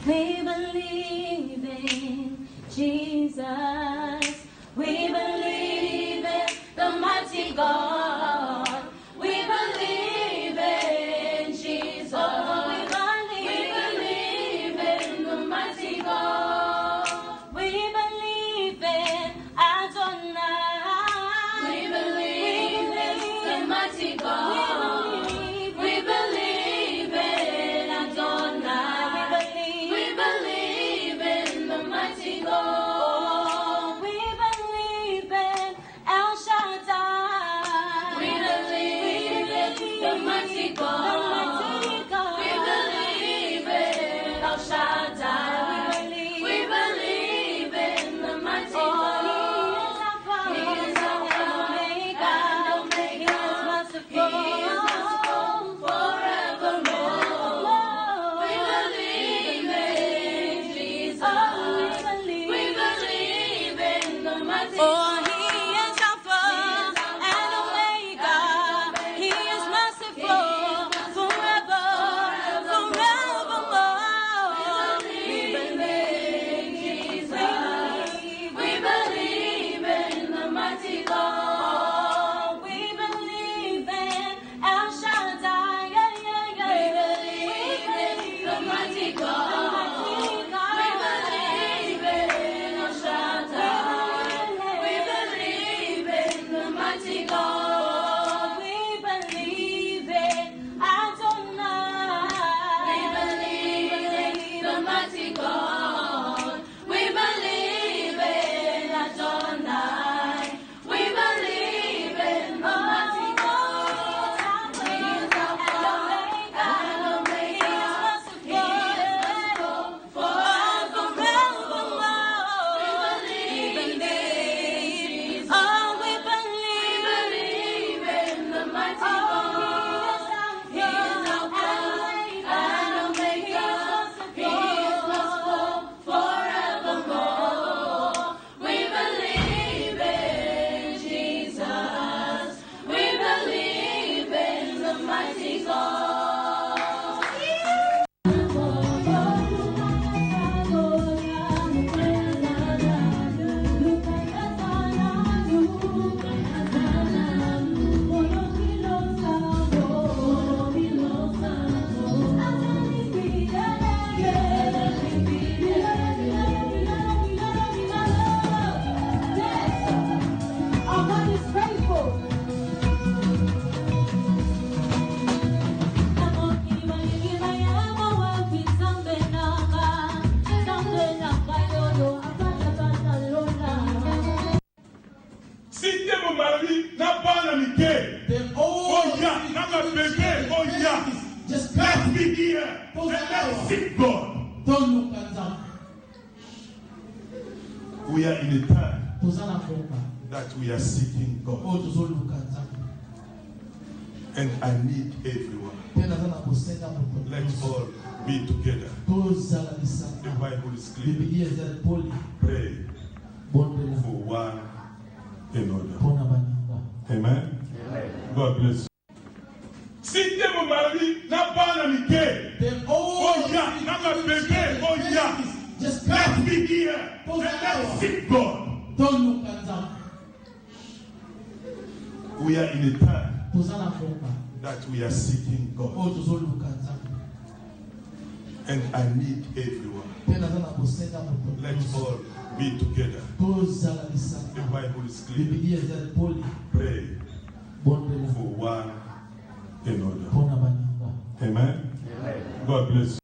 We believe in Jesus. We believe in the mighty God. We believe in Jesus. We believe in the mighty God. We believe in Adonai. We believe in the mighty God. We believe in Adonai. We believe in the mighty God. We believe in El Shaddai. We believe in the mighty God. We believe in El Shaddai. We believe in the mighty God. He is Alpha and Omega. He is merciful forevermore. We believe in Jesus. We believe in the mighty God. He is Alpha and Omega. He is merciful forevermore. We believe in Jesus. We believe in the mighty God. We believe in El Shaddai. We believe in the mighty God. We believe in El Shaddai. We believe in the mighty God. We believe in Adonai. We believe in the mighty God. We believe in Adonai. We believe in the mighty God. He is Alpha and Omega. He is merciful forevermore. We believe in Jesus. Oh, we believe in the mighty God. He is Alpha and Omega. He is merciful forevermore. We believe in Jesus. We believe in the mighty God. Our God is faithful. Si te mon mari n'a pas l'amitié, oh yeah, n'a pas bébé, oh yeah, Just let's come. be here and let's seek God. Don't look at them. We are in a time Tozana foka. that we are seeking God, Oh, tozo look at them. and I need everyone. Tena zana kusenda mtu. Let's all be together. Tozala The lisana. Bible is clear. Biblia zali poli. Pray Bondela. for one another. Pona baninga. Amen. God bless you. Si te mon mari n'a pas l'amitié, oh yeah, n'a pas bébé, oh yeah, Just let's come. be here and let's seek God. Don't look at them. We are in a time Tozana foka. that we are seeking God, Oh, tozo look at them. and I need everyone. Tena zana kusenda mtu. Let's all be together. Tozala The lisana. Bible is clear. Biblia zali poli. Pray Bondela. for one another. Pona baninga. Amen. God bless you.